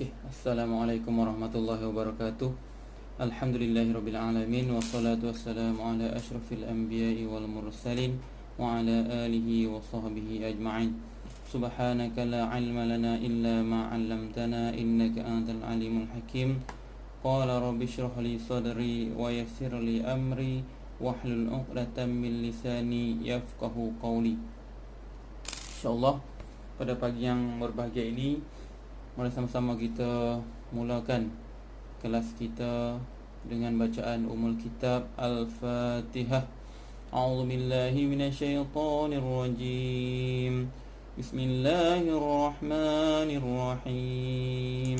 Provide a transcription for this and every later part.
Assalamualaikum warahmatullahi wabarakatuh. Alhamdulillahirabbil alamin wassalatu wassalamu ala asyrafil anbiya'i wal mursalin wa ala alihi wa sahbihi ajma'in. Subhanaka la ilma lana illa ma 'allamtana innaka antal alimul hakim. Qala rabbi shrah li sadri wa yassir li amri wahlul 'uqdatam min lisani yafqahu qawli. InsyaAllah pada pagi yang berbahagia ini, mari sama-sama kita mulakan kelas kita dengan bacaan Ummul Kitab Al-Fatihah. A'udzu billahi minasyaitonir rajim. Bismillahirrahmanirrahim.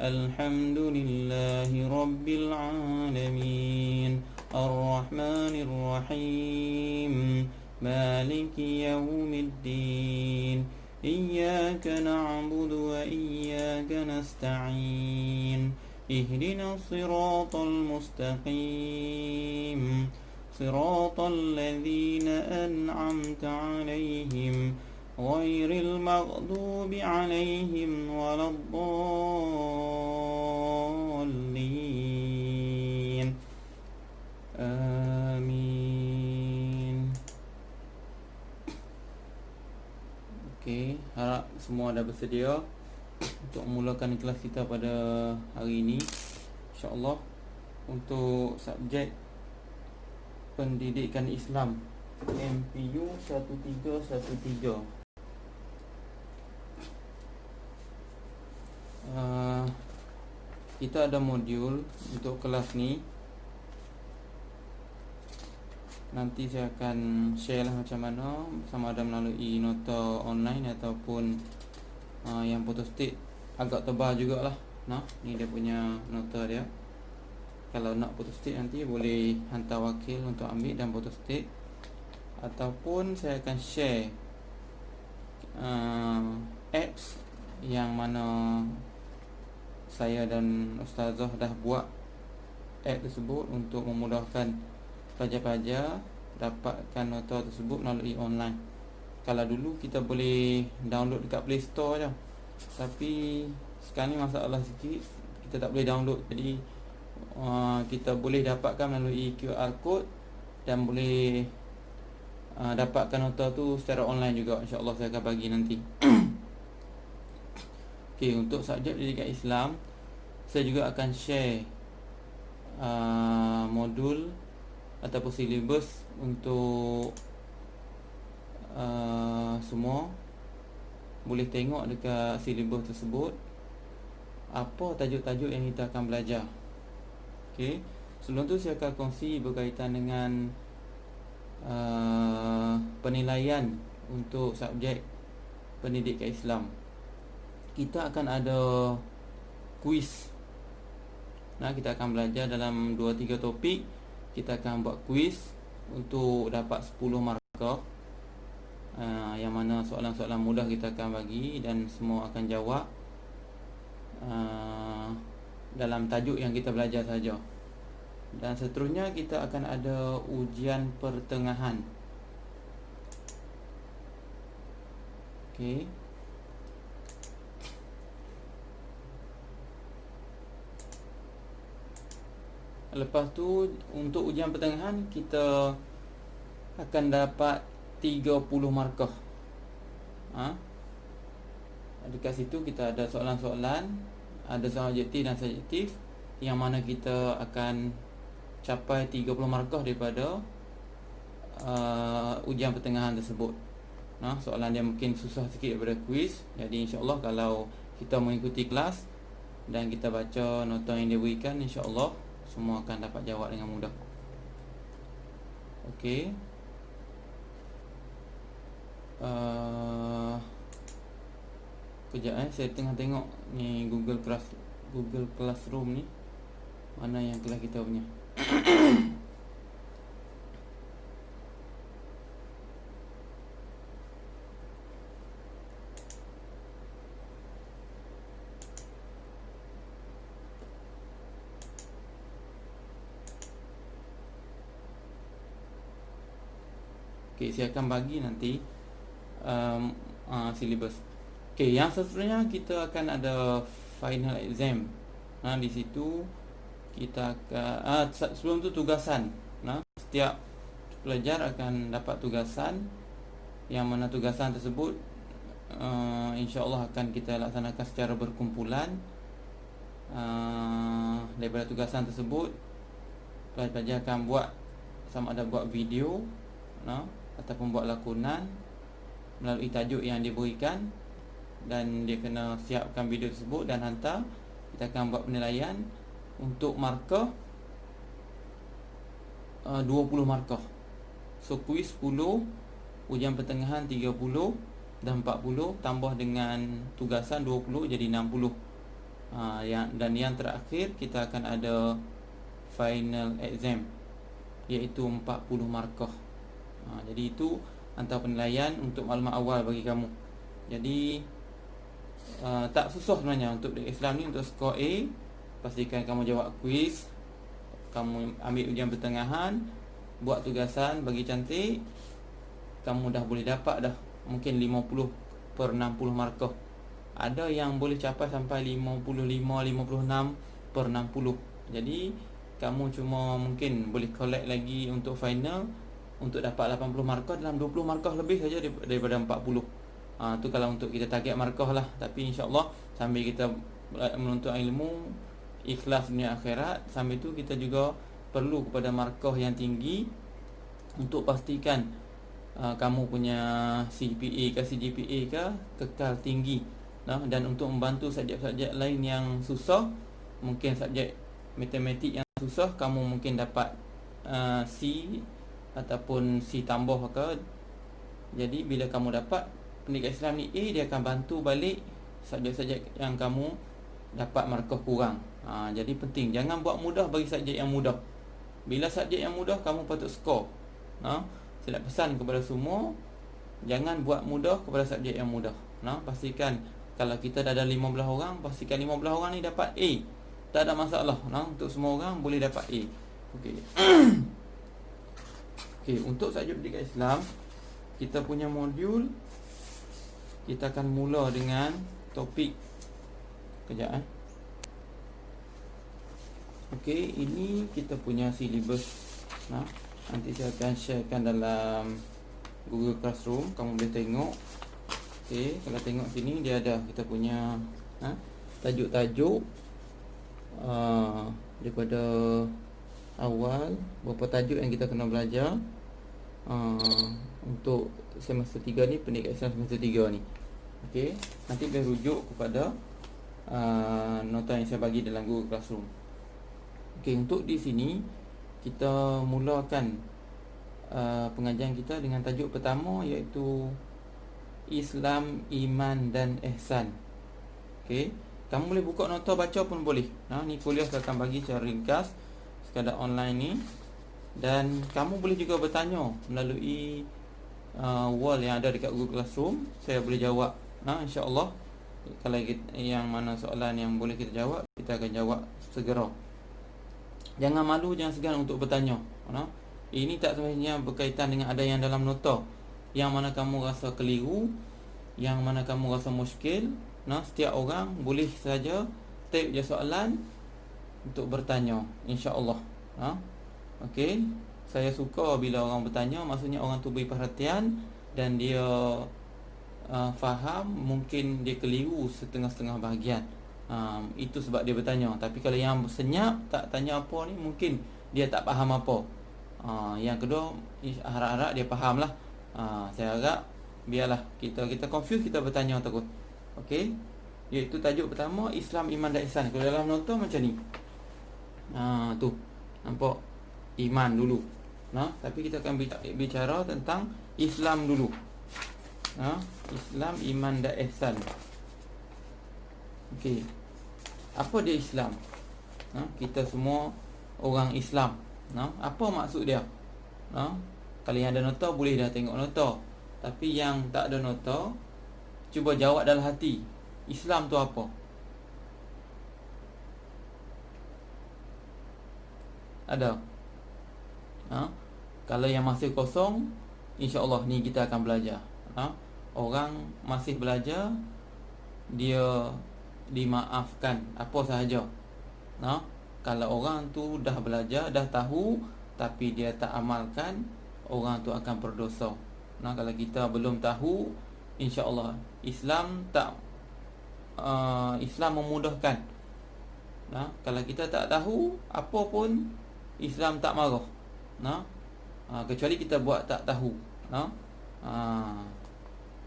Alhamdulillahi rabbil alamin. Ar-Rahmanir Rahim. Maliki yaumiddin. إياك نعبد وإياك نستعين اهدنا الصراط المستقيم صراط الذين أنعمت عليهم غير المغضوب عليهم ولا الضالين آمين. Harap semua dah bersedia untuk memulakan kelas kita pada hari ini, InsyaAllah, untuk subjek Pendidikan Islam MPU 1313. Kita ada modul untuk kelas ni. Nanti saya akan share lah macam mana, sama ada melalui nota online ataupun yang photostat agak tebal jugalah. Nah, ni dia punya nota dia. Kalau nak photostat nanti boleh hantar wakil untuk ambil dan photostat, ataupun saya akan share apps yang mana saya dan ustazah dah buat app tersebut untuk memudahkan pelajar-pelajar dapatkan nota tersebut melalui online. Kalau dulu kita boleh download dekat Play Store je, tapi sekarang ni masalah sikit, kita tak boleh download. Jadi kita boleh dapatkan melalui QR code dan boleh dapatkan nota tu secara online juga. InsyaAllah saya akan bagi nanti. Okey, untuk subjek pendidikan Islam, saya juga akan share modul ataupun silibus untuk semua. Boleh tengok dekat silibus tersebut apa tajuk-tajuk yang kita akan belajar. Okey, sebelum tu saya akan kongsi berkaitan dengan penilaian untuk subjek pendidikan Islam. Kita akan ada kuis. Nah, kita akan belajar dalam 2-3 topik. Kita akan buat kuis untuk dapat 10 markah, yang mana soalan-soalan mudah kita akan bagi dan semua akan jawab dalam tajuk yang kita belajar saja. Dan seterusnya kita akan ada ujian pertengahan. Okey. Lepas tu untuk ujian pertengahan kita akan dapat 30 markah. Dekat situ kita ada soalan-soalan, ada soalan objektif dan subjektif, yang mana kita akan capai 30 markah daripada ujian pertengahan tersebut. Soalan dia mungkin susah sikit daripada kuis. Jadi insyaAllah kalau kita mengikuti kelas dan kita baca nota yang dia berikan, insyaAllah semua akan dapat jawab dengan mudah. Okey. Kejap saya tengah tengok ni Google Classroom ni, mana yang kelas kita punya. Okey, saya akan bagi nanti silibus. Okey, yang seterusnya kita akan ada final exam. Di situ kita akan sebelum tu tugasan. Setiap pelajar akan dapat tugasan, yang mana tugasan tersebut insya-Allah akan kita laksanakan secara berkumpulan. Daripada tugasan tersebut, pelajar akan buat, sama ada buat video ataupun buat lakonan melalui tajuk yang diberikan, dan dia kena siapkan video tersebut dan hantar. Kita akan buat penilaian untuk markah 20 markah. So kuis 10, ujian pertengahan 30 dan 40, tambah dengan tugasan 20 jadi 60. Dan yang terakhir kita akan ada final exam, iaitu 40 markah. Jadi itu antara penilaian untuk maklumat awal bagi kamu. Jadi tak susah sebenarnya untuk Islam ni. Untuk skor A, pastikan kamu jawab kuis, kamu ambil ujian pertengahan, buat tugasan, bagi cantik, kamu dah boleh dapat dah mungkin 50 per 60 markah. Ada yang boleh capai sampai 55, 56 per 60. Jadi kamu cuma mungkin boleh collect lagi untuk final, untuk dapat 80 markah dalam 20 markah lebih saja daripada 40. Tu kalau untuk kita target markah lah. Tapi insya-Allah sambil kita menuntut ilmu, ikhlas dunia akhirat, sambil tu kita juga perlu kepada markah yang tinggi untuk pastikan kamu punya CGPA ke CGPA ke kekal tinggi. Dan untuk membantu subjek-subjek lain yang susah, mungkin subjek matematik yang susah, kamu mungkin dapat C ataupun C tambah ke. Jadi bila kamu dapat pendidikan Islam ni A, dia akan bantu balik subjek-subjek yang kamu dapat markah kurang. Jadi penting, jangan buat mudah bagi subjek yang mudah. Bila subjek yang mudah, kamu patut skor. Saya nak pesan kepada semua, jangan buat mudah kepada subjek yang mudah. Pastikan kalau kita dah ada 15 orang, pastikan 15 orang ni dapat A. Tak ada masalah. Untuk semua orang boleh dapat A. Okey. Okey, untuk subjek pendidikan Islam, kita punya modul, kita akan mula dengan topik. Kejap Okey, ini kita punya silibus. Nanti saya akan sharekan dalam Google Classroom, kamu boleh tengok. Okey, kalau tengok sini dia ada kita punya tajuk-tajuk daripada awal, berapa tajuk yang kita kena belajar untuk semester 3 ni, pendidikan Islam semester 3 ni. Okey, nanti boleh rujuk kepada nota yang saya bagi dalam Google Classroom. Okey, untuk di sini kita mulakan pengajian kita dengan tajuk pertama, iaitu Islam, Iman dan Ihsan. Okey, kamu boleh buka nota baca pun boleh. Ni kuliah saya akan bagi secara ringkas sekadar online ni, dan kamu boleh juga bertanya melalui wall yang ada dekat Google Classroom. Saya boleh jawab. InsyaAllah kalau yang mana soalan yang boleh kita jawab, kita akan jawab segera. Jangan malu, jangan segan untuk bertanya. Ini tak sebenarnya berkaitan dengan ada yang dalam nota, yang mana kamu rasa keliru, yang mana kamu rasa muskil. Setiap orang boleh saja type je soalan untuk bertanya, insya-Allah. Okey, saya suka bila orang bertanya, maksudnya orang tu beri perhatian dan dia faham. Mungkin dia keliru setengah-setengah bahagian. Itu sebab dia bertanya. Tapi kalau yang senyap tak tanya apa ni, mungkin dia tak faham apa. Yang kedua, harap-harap dia faham lah. Saya harap biarlah kita confuse, kita bertanya terus. Okey, iaitu tajuk pertama Islam, Iman dan Ihsan. Kalau dalam nota macam ni, tu nampak iman dulu. Tapi kita akan bicara tentang Islam dulu. Islam, Iman dan Ihsan. Okey, apa dia Islam? Kita semua orang Islam. Apa maksud dia? Kalau yang ada nota boleh dah tengok nota. Tapi yang tak ada nota, cuba jawab dalam hati. Islam tu apa? Ada? Kalau yang masih kosong, insya-Allah ni kita akan belajar. Orang masih belajar, dia dimaafkan apa sahaja. Nah, kalau orang tu dah belajar, dah tahu tapi dia tak amalkan, orang tu akan berdosa. Nah, kalau kita belum tahu, insya-Allah Islam memudahkan. Nah, kalau kita tak tahu apa pun, Islam tak marah. Nah, kecuali kita buat tak tahu. Nah,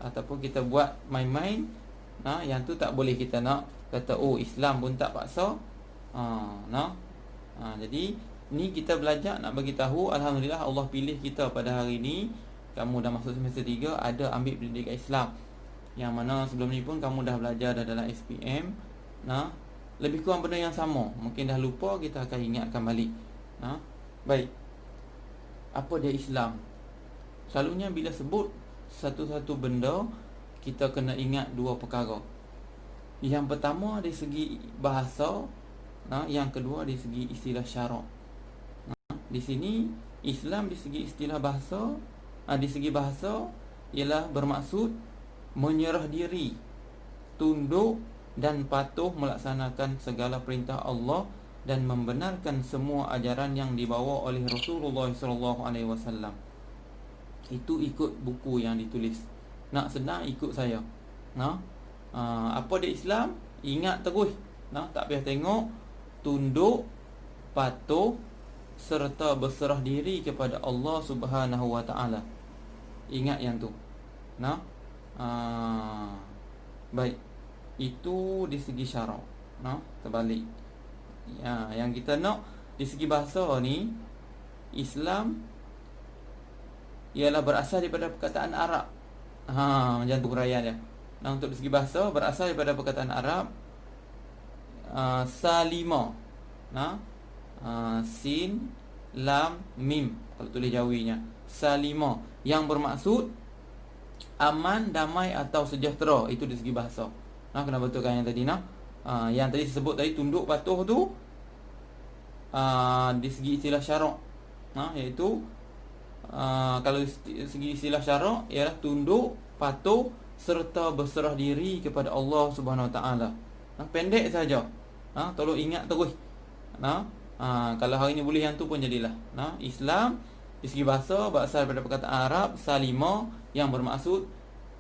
ataupun kita buat main-main. Nah, yang tu tak boleh kita nak kata Islam pun tak paksa. Jadi ni kita belajar nak bagi tahu, alhamdulillah Allah pilih kita pada hari ni. Kamu dah masuk semester 3, ada ambil pendidikan Islam. Yang mana sebelum ni pun kamu dah belajar dah dalam SPM. Nah, lebih kurang benda yang sama. Mungkin dah lupa, kita akan ingatkan balik. Baik. Apa dia Islam? Selalunya bila sebut satu-satu benda, kita kena ingat dua perkara. Yang pertama dari segi bahasa, yang kedua dari segi istilah syarak. Di sini Islam di segi istilah bahasa, di segi bahasa ialah bermaksud menyerah diri, tunduk dan patuh melaksanakan segala perintah Allah dan membenarkan semua ajaran yang dibawa oleh Rasulullah SAW. Itu ikut buku yang ditulis. Nak senang ikut saya. Apa dia Islam? Ingat terus. Tak payah tengok. Tunduk, patuh serta berserah diri kepada Allah Subhanahu Wa Taala. Ingat yang tu. Baik. Itu di segi syarak. Terbalik. Yang kita nak di segi bahasa ni, Islam ialah berasal daripada perkataan Arab. Macam tu huraian dia. Untuk segi bahasa berasal daripada perkataan Arab, salima. Sin, lam, mim kalau tulis Jawinya. Salima yang bermaksud aman, damai atau sejahtera. Itu di segi bahasa. Kena betulkan yang tadi. Yang tadi sebut tadi, tunduk patuh tu, di segi istilah syarak, iaitu kalau segi istilah syarak ialah tunduk, patuh serta berserah diri kepada Allah Subhanahu Wa Taala. Pendek saja. Tolong ingat terus. Kalau hari ni boleh yang tu pun jadilah. Islam di segi bahasa berasal daripada perkataan Arab salima yang bermaksud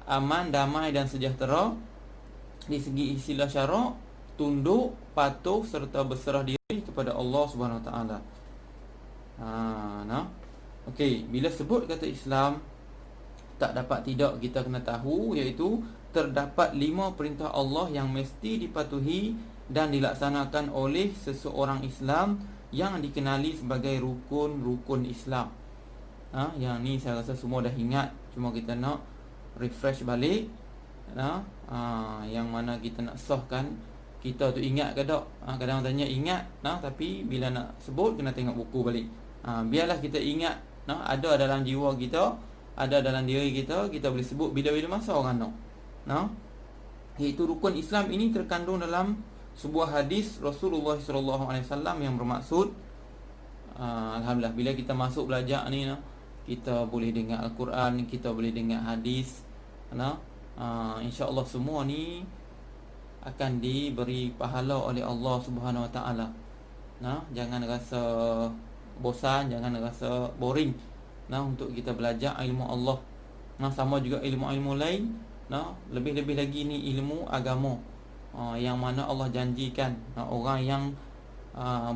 aman, damai dan sejahtera. Di segi istilah syarak, tunduk, patuh serta berserah diri kepada Allah Subhanahu Wa Taala. Okey, bila sebut kata Islam, tak dapat tidak kita kena tahu, iaitu terdapat 5 perintah Allah yang mesti dipatuhi dan dilaksanakan oleh seseorang Islam yang dikenali sebagai rukun-rukun Islam. Yang ni saya rasa semua dah ingat, cuma kita nak refresh balik. Yang mana kita nak sahkan kita tu ingat ke tak. Kadang tanya ingat, tapi bila nak sebut kena tengok buku balik. Biarlah kita ingat. Ada dalam jiwa kita, ada dalam diri kita, kita boleh sebut bila-bila masa orang nak. Iaitu rukun Islam ini terkandung dalam sebuah hadis Rasulullah SAW yang bermaksud, alhamdulillah bila kita masuk belajar ni, kita boleh dengar Al-Quran, kita boleh dengar hadis. InsyaAllah semua ni akan diberi pahala oleh Allah Subhanahu Wa Taala. Jangan rasa bosan, jangan rasa boring untuk kita belajar ilmu Allah. Sama juga ilmu-ilmu lain. Lebih-lebih lagi ni ilmu agama, yang mana Allah janjikan orang yang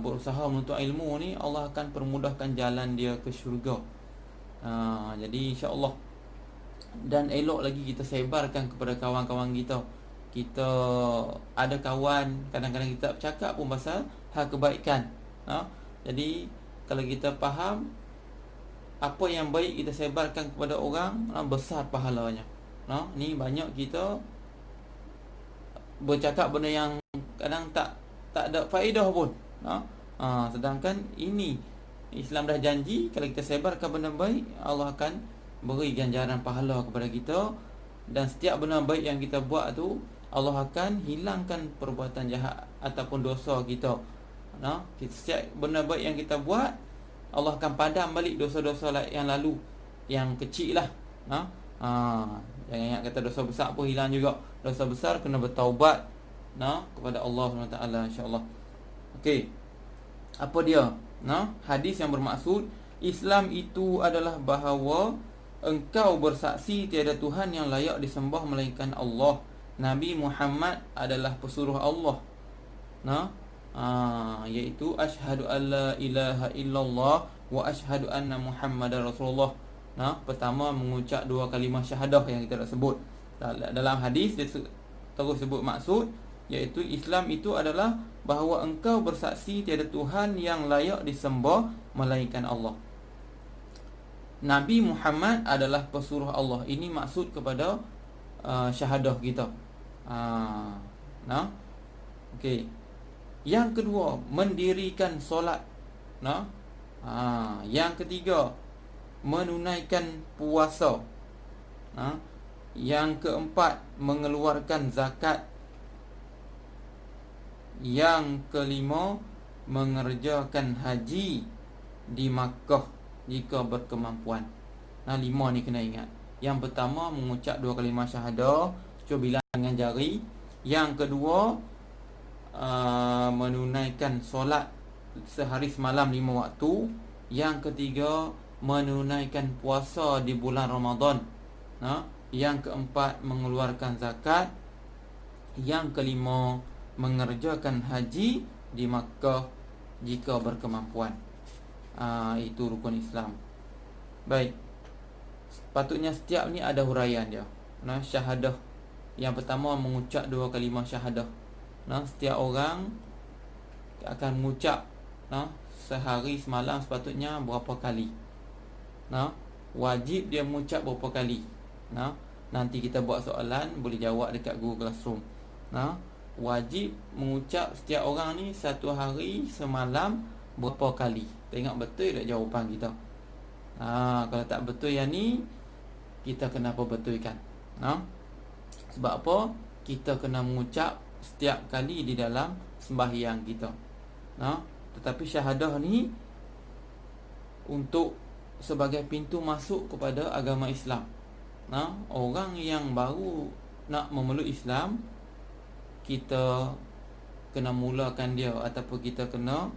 berusaha menuntut ilmu ni, Allah akan permudahkan jalan dia ke syurga. Jadi insya-Allah. Dan elok lagi kita sebarkan kepada kawan-kawan kita. Kita ada kawan, kadang-kadang kita bercakap pun pasal hal kebaikan. Jadi kalau kita faham apa yang baik, kita sebarkan kepada orang, besar pahalanya. Ni banyak kita bercakap benda yang kadang tak ada faedah pun. Sedangkan ini Islam dah janji, kalau kita sebarkan benda baik, Allah akan beri ganjaran pahala kepada kita. Dan setiap benda baik yang kita buat tu, Allah akan hilangkan perbuatan jahat ataupun dosa kita. Setiap benda baik yang kita buat, Allah akan padam balik dosa-dosa yang lalu, yang kecil lah. Jangan ingat kata dosa besar pun hilang juga. Dosa besar kena bertaubat, kepada Allah SWT, insya-Allah. Okey. Apa dia? Hadis yang bermaksud Islam itu adalah bahawa engkau bersaksi tiada Tuhan yang layak disembah melainkan Allah. Nabi Muhammad adalah pesuruh Allah. Iaitu asyhadu alla ilaha illallah wa asyhadu anna Muhammadar Rasulullah. Pertama mengucap dua kalimah syahadah yang kita dah sebut. Dalam hadis dia terus sebut maksud, iaitu Islam itu adalah bahawa engkau bersaksi tiada Tuhan yang layak disembah melainkan Allah. Nabi Muhammad adalah pesuruh Allah. Ini maksud kepada syahadah kita. Okey. Yang kedua, mendirikan solat. Yang ketiga, menunaikan puasa. Yang keempat, mengeluarkan zakat. Yang kelima, mengerjakan haji di Makkah jika berkemampuan. 5 ni kena ingat. Yang pertama, mengucap dua kalimah syahadah, cuba bilang dengan jari. Yang kedua, menunaikan solat sehari semalam 5 waktu. Yang ketiga, menunaikan puasa di bulan Ramadan. Yang keempat, mengeluarkan zakat. Yang kelima, mengerjakan haji di Makkah jika berkemampuan. Itu rukun Islam. Baik. Sepatutnya setiap ni ada huraian dia. Syahadah. Yang pertama, mengucap dua kalimah syahadah. Setiap orang akan mengucap sehari semalam sepatutnya berapa kali. Wajib dia mengucap berapa kali. Nanti kita buat soalan, boleh jawab dekat Google Classroom. Wajib mengucap setiap orang ni satu hari semalam berapa kali. Tengok betul tak jawapan kita. Kalau tak betul yang ni, kita kena perbetulkan. Sebab apa? Kita kena mengucap setiap kali di dalam sembahyang kita. Tetapi syahadah ni untuk sebagai pintu masuk kepada agama Islam. Orang yang baru nak memeluk Islam, kita kena mulakan dia ataupun kita kena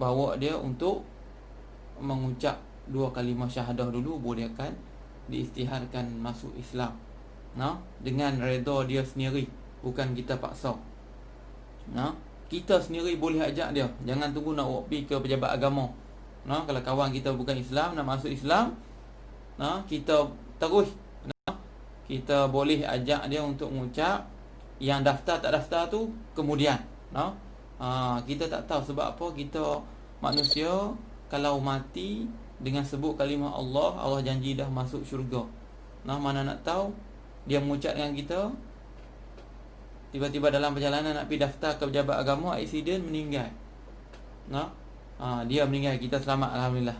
bawa dia untuk mengucap dua kalimah syahadah dulu, boleh akan diisytiharkan masuk Islam. Dengan redha dia sendiri, bukan kita paksa. Kita sendiri boleh ajak dia. Jangan tunggu nak pergi ke pejabat agama. Kalau kawan kita bukan Islam, nak masuk Islam, kita terus kita boleh ajak dia untuk mengucap. Yang daftar tak daftar tu kemudian. Kita tak tahu sebab apa. Kita manusia, kalau mati dengan sebut kalimah Allah, Allah janji dah masuk syurga. Mana nak tahu dia mengucap dengan kita, tiba-tiba dalam perjalanan nak pergi daftar ke pejabat agama, aksiden, meninggal. Dia meninggal, kita selamat, alhamdulillah.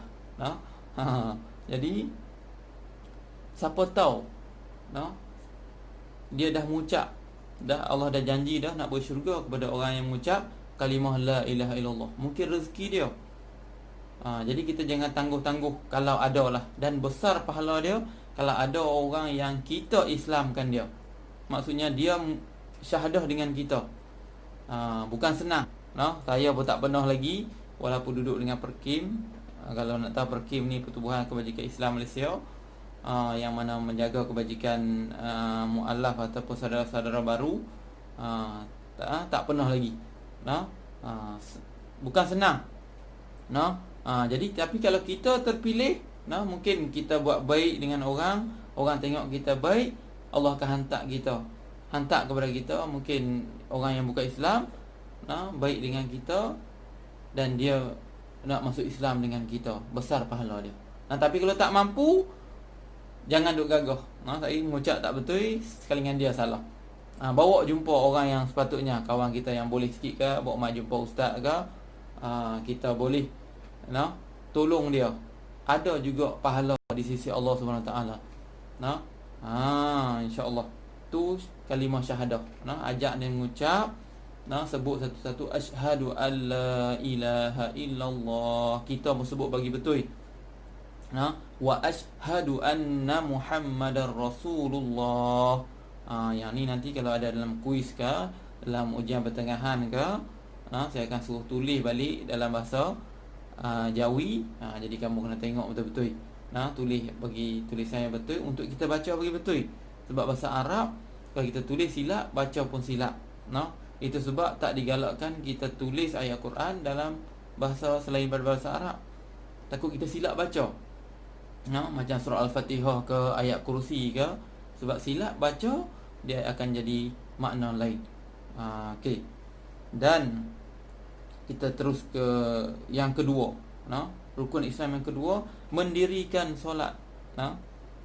Jadi siapa tahu dia dah mengucap, Allah dah janji dah nak bersyurga kepada orang yang mengucap kalimah la ilaha illallah. Mungkin rezeki dia. Jadi kita jangan tangguh-tangguh kalau ada lah. Dan besar pahala dia kalau ada orang yang kita Islamkan dia. Maksudnya dia syahadah dengan kita. Bukan senang. Saya pun tak pernah lagi, walaupun duduk dengan Perkim. Kalau nak tahu, Perkim ni Pertubuhan Kebajikan Islam Malaysia, yang mana menjaga kebajikan mu'alaf ataupun saudara-saudara baru. Tak pernah lagi. Bukan senang. Jadi tapi kalau kita terpilih, mungkin kita buat baik dengan orang, orang tengok kita baik, Allah akan hantar kepada kita mungkin orang yang bukan Islam, baik dengan kita, dan dia nak masuk Islam dengan kita. Besar pahala dia. Tapi kalau tak mampu, jangan duk gagah. Saya mengucap tak betul, sekali dengan dia salah. Bawa jumpa orang yang sepatutnya, kawan kita yang boleh sikit ke, bawa mai jumpa ustaz ke, kita boleh tolong dia. Ada juga pahala di sisi Allah Subhanahu taala. Insya-Allah. Tu kalimah syahadah. Ajak dia mengucap, sebut satu-satu, asyhadu alla ilaha illallah. Kita mesti sebut bagi betul. Wa asyhadu anna Muhammadar Rasulullah. Yang ni nanti kalau ada dalam kuis ke, dalam ujian pertengahan ke, saya akan suruh tulis balik dalam bahasa Jawi. Jadi kamu kena tengok betul-betul. Tulis bagi tulisan yang betul untuk kita baca bagi betul. Sebab bahasa Arab kalau kita tulis silap, baca pun silap. Itu sebab tak digalakkan kita tulis ayat Quran dalam bahasa selain bahasa Arab. Takut kita silap baca. Macam surah Al-Fatihah ke ayat kursi ke, sebab silap baca dia akan jadi makna lain. Okey. Dan kita terus ke yang kedua. Rukun Islam yang kedua, mendirikan solat.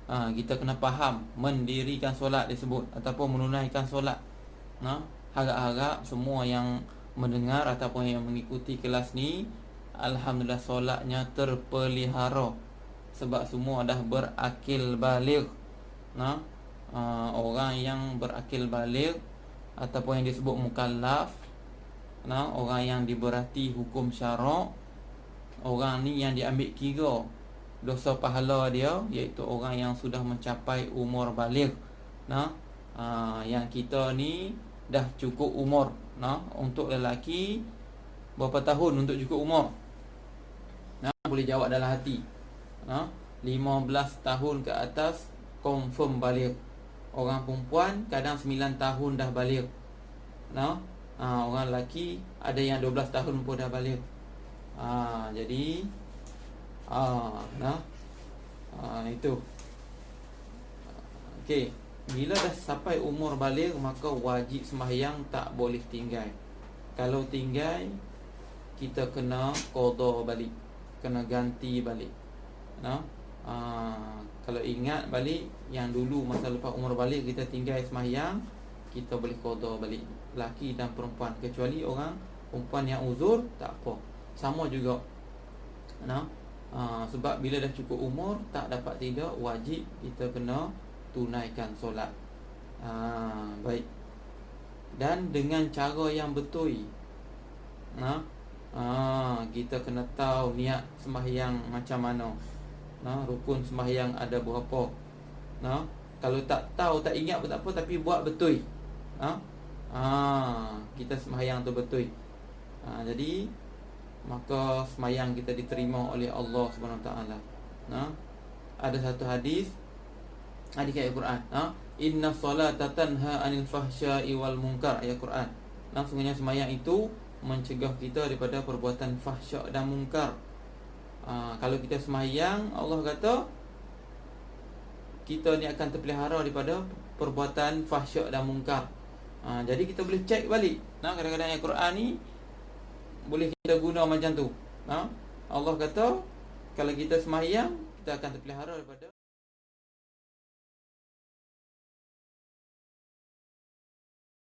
Kita kena faham mendirikan solat disebut ataupun menunaikan solat. Harap-harap semua yang mendengar ataupun yang mengikuti kelas ni, alhamdulillah solatnya terpelihara. Sebab semua dah berakil baligh. Orang yang berakil baligh ataupun yang disebut mukallaf, orang yang diberati hukum syarak, orang ni yang diambil kira dosa pahala dia, iaitu orang yang sudah mencapai umur baligh. Yang kita ni dah cukup umur. Untuk lelaki berapa tahun untuk cukup umur? Boleh jawab dalam hati. 15 tahun ke atas confirm baligh. Orang perempuan kadang 9 tahun dah baligh. Orang lelaki ada yang 12 tahun pun dah baligh. Jadi itu. Okey, bila dah sampai umur baligh maka wajib sembahyang, tak boleh tinggal. Kalau tinggal kita kena qada balik, kena ganti balik. Kalau ingat balik yang dulu masa lepas umur baligh kita tinggal sembahyang, kita boleh qada balik, lelaki dan perempuan. Kecuali orang perempuan yang uzur, tak apa, sama juga. Sebab bila dah cukup umur tak dapat tidur, wajib kita kena tunaikan solat. Baik. Dan dengan cara yang betul. Kita kena tahu niat sembahyang macam mana. Rukun sembahyang ada berapa. Kalau tak tahu, tak ingat pun tak apa, tapi buat betul. Kita sembahyang tu betul. Jadi maka sembahyang kita diterima oleh Allah Subhanahu taala. Ada satu hadis ayat Quran, inna salata tanha 'anil fahsya'i wal munkar, ayat Quran. Sungguhnya sembahyang itu mencegah kita daripada perbuatan fahsya' dan munkar. Kalau kita sembahyang, Allah kata kita ni akan terpelihara daripada perbuatan fahsya' dan munkar. Jadi kita boleh cek balik. Kadang-kadang ayat Quran ni boleh kita guna macam tu. Allah kata kalau kita sembahyang, kita akan terpelihara daripada